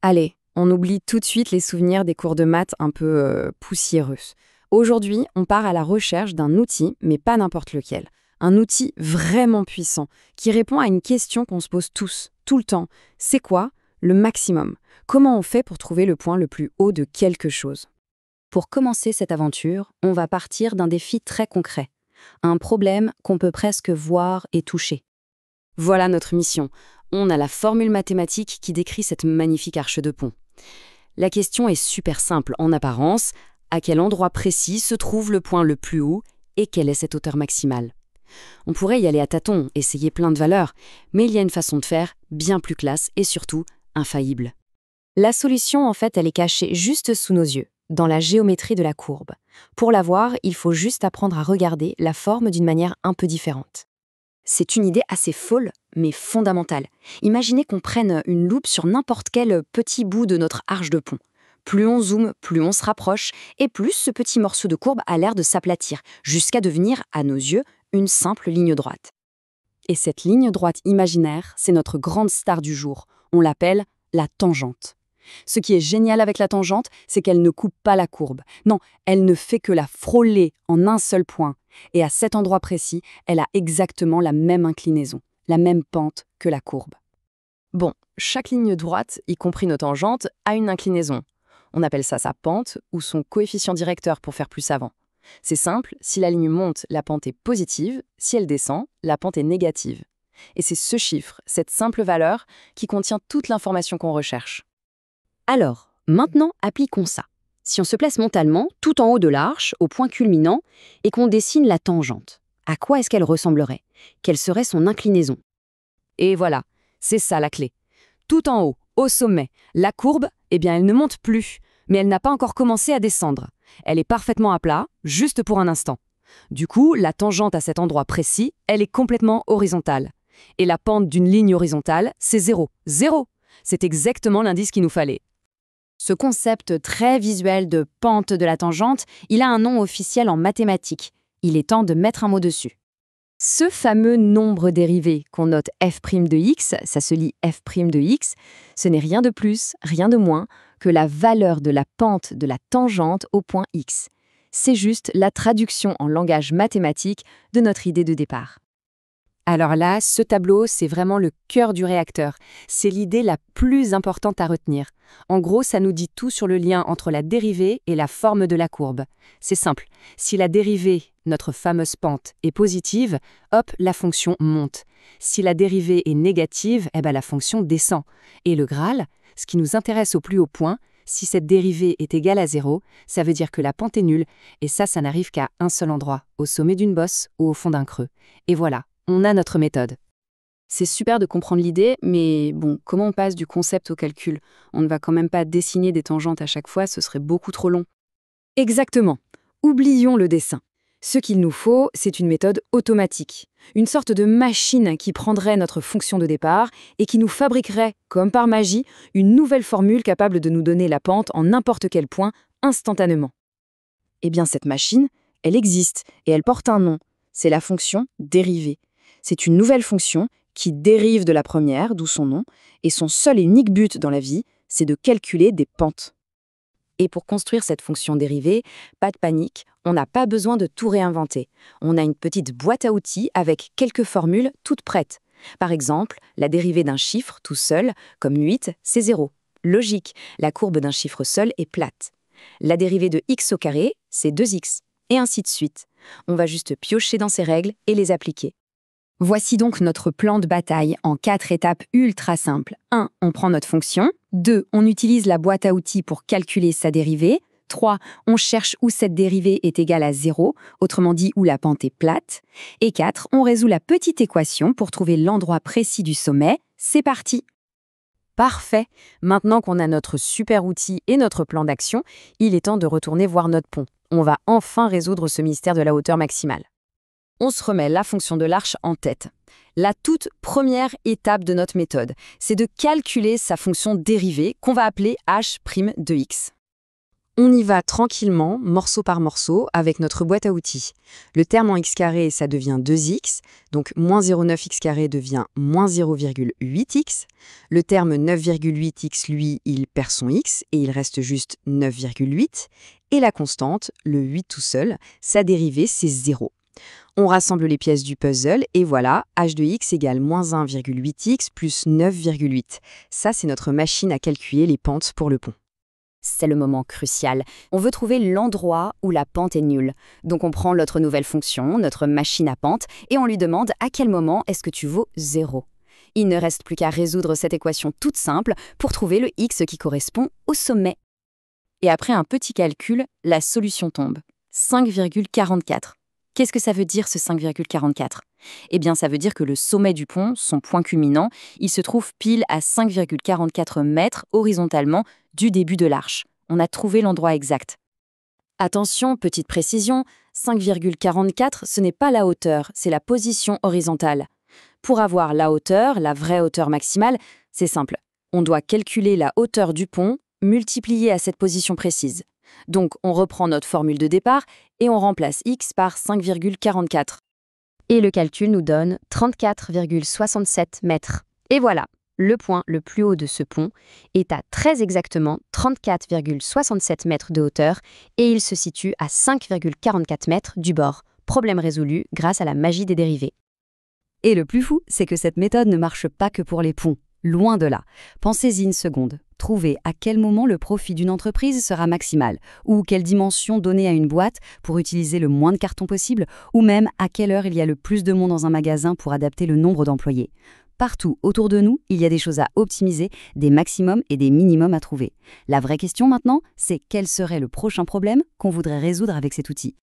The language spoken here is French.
Allez, on oublie tout de suite les souvenirs des cours de maths un peu poussiéreux. Aujourd'hui, on part à la recherche d'un outil, mais pas n'importe lequel. Un outil vraiment puissant, qui répond à une question qu'on se pose tous, tout le temps. C'est quoi le maximum? Comment on fait pour trouver le point le plus haut de quelque chose? Pour commencer cette aventure, on va partir d'un défi très concret. Un problème qu'on peut presque voir et toucher. Voilà notre mission. On a la formule mathématique qui décrit cette magnifique arche de pont. La question est super simple en apparence. À quel endroit précis se trouve le point le plus haut et quelle est cette hauteur maximale? On pourrait y aller à tâtons, essayer plein de valeurs, mais il y a une façon de faire bien plus classe et surtout infaillible. La solution, en fait, elle est cachée juste sous nos yeux, dans la géométrie de la courbe. Pour la voir, il faut juste apprendre à regarder la forme d'une manière un peu différente. C'est une idée assez folle, mais fondamentale. Imaginez qu'on prenne une loupe sur n'importe quel petit bout de notre arche de pont. Plus on zoome, plus on se rapproche, et plus ce petit morceau de courbe a l'air de s'aplatir, jusqu'à devenir, à nos yeux, une simple ligne droite. Et cette ligne droite imaginaire, c'est notre grande star du jour. On l'appelle la tangente. Ce qui est génial avec la tangente, c'est qu'elle ne coupe pas la courbe. Non, elle ne fait que la frôler en un seul point. Et à cet endroit précis, elle a exactement la même inclinaison, la même pente que la courbe. Bon, chaque ligne droite, y compris nos tangentes, a une inclinaison. On appelle ça sa pente ou son coefficient directeur pour faire plus savant. C'est simple, si la ligne monte, la pente est positive, si elle descend, la pente est négative. Et c'est ce chiffre, cette simple valeur, qui contient toute l'information qu'on recherche. Alors, maintenant, appliquons ça. Si on se place mentalement, tout en haut de l'arche, au point culminant, et qu'on dessine la tangente, à quoi est-ce qu'elle ressemblerait? Quelle serait son inclinaison? Et voilà, c'est ça la clé. Tout en haut, au sommet, la courbe, eh bien elle ne monte plus, mais elle n'a pas encore commencé à descendre. Elle est parfaitement à plat, juste pour un instant. Du coup, la tangente à cet endroit précis, elle est complètement horizontale. Et la pente d'une ligne horizontale, c'est 0. 0! C'est exactement l'indice qu'il nous fallait. Ce concept très visuel de pente de la tangente, il a un nom officiel en mathématiques. Il est temps de mettre un mot dessus. Ce fameux nombre dérivé qu'on note f' de x, ça se lit f' de x, ce n'est rien de plus, rien de moins que la valeur de la pente de la tangente au point x. C'est juste la traduction en langage mathématique de notre idée de départ. Alors là, ce tableau, c'est vraiment le cœur du réacteur. C'est l'idée la plus importante à retenir. En gros, ça nous dit tout sur le lien entre la dérivée et la forme de la courbe. C'est simple. Si la dérivée, notre fameuse pente, est positive, hop, la fonction monte. Si la dérivée est négative, la fonction descend. Et le Graal, ce qui nous intéresse au plus haut point, si cette dérivée est égale à 0, ça veut dire que la pente est nulle. Et ça n'arrive qu'à un seul endroit, au sommet d'une bosse ou au fond d'un creux. Et voilà. On a notre méthode. C'est super de comprendre l'idée, mais bon, comment on passe du concept au calcul? On ne va quand même pas dessiner des tangentes à chaque fois, ce serait beaucoup trop long. Exactement. Oublions le dessin. Ce qu'il nous faut, c'est une méthode automatique. Une sorte de machine qui prendrait notre fonction de départ et qui nous fabriquerait, comme par magie, une nouvelle formule capable de nous donner la pente en n'importe quel point, instantanément. Eh bien, cette machine, elle existe et elle porte un nom. C'est la fonction dérivée. C'est une nouvelle fonction qui dérive de la première, d'où son nom, et son seul et unique but dans la vie, c'est de calculer des pentes. Et pour construire cette fonction dérivée, pas de panique, on n'a pas besoin de tout réinventer. On a une petite boîte à outils avec quelques formules toutes prêtes. Par exemple, la dérivée d'un chiffre tout seul, comme 8, c'est 0. Logique, la courbe d'un chiffre seul est plate. La dérivée de x au carré, c'est 2x, et ainsi de suite. On va juste piocher dans ces règles et les appliquer. Voici donc notre plan de bataille en 4 étapes ultra simples. 1. On prend notre fonction. 2. On utilise la boîte à outils pour calculer sa dérivée. 3. On cherche où cette dérivée est égale à 0, autrement dit où la pente est plate. Et 4. On résout la petite équation pour trouver l'endroit précis du sommet. C'est parti! Parfait! Maintenant qu'on a notre super outil et notre plan d'action, il est temps de retourner voir notre pont. On va enfin résoudre ce mystère de la hauteur maximale. On se remet la fonction de l'arche en tête. La toute première étape de notre méthode, c'est de calculer sa fonction dérivée qu'on va appeler h' de x. On y va tranquillement, morceau par morceau, avec notre boîte à outils. Le terme en x carré, ça devient 2x, donc moins 0,9x carré devient moins 0,8x. Le terme 9,8x, lui, il perd son x et il reste juste 9,8. Et la constante, le 8 tout seul, sa dérivée, c'est 0. On rassemble les pièces du puzzle et voilà, h de x égale moins 1,8x plus 9,8. Ça, c'est notre machine à calculer les pentes pour le pont. C'est le moment crucial. On veut trouver l'endroit où la pente est nulle. Donc on prend notre nouvelle fonction, notre machine à pente, et on lui demande à quel moment est-ce que tu vaux 0. Il ne reste plus qu'à résoudre cette équation toute simple pour trouver le x qui correspond au sommet. Et après un petit calcul, la solution tombe. 5,44. Qu'est-ce que ça veut dire ce 5,44 ? Eh bien, ça veut dire que le sommet du pont, son point culminant, il se trouve pile à 5,44 mètres horizontalement du début de l'arche. On a trouvé l'endroit exact. Attention, petite précision, 5,44, ce n'est pas la hauteur, c'est la position horizontale. Pour avoir la hauteur, la vraie hauteur maximale, c'est simple. On doit calculer la hauteur du pont multipliée à cette position précise. Donc, on reprend notre formule de départ et on remplace x par 5,44. Et le calcul nous donne 34,67 mètres. Et voilà, le point le plus haut de ce pont est à très exactement 34,67 mètres de hauteur et il se situe à 5,44 mètres du bord. Problème résolu grâce à la magie des dérivés. Et le plus fou, c'est que cette méthode ne marche pas que pour les ponts. Loin de là. Pensez-y une seconde. Trouvez à quel moment le profit d'une entreprise sera maximal, ou quelle dimension donner à une boîte pour utiliser le moins de cartons possible, ou même à quelle heure il y a le plus de monde dans un magasin pour adapter le nombre d'employés. Partout autour de nous, il y a des choses à optimiser, des maximums et des minimums à trouver. La vraie question maintenant, c'est quel serait le prochain problème qu'on voudrait résoudre avec cet outil ?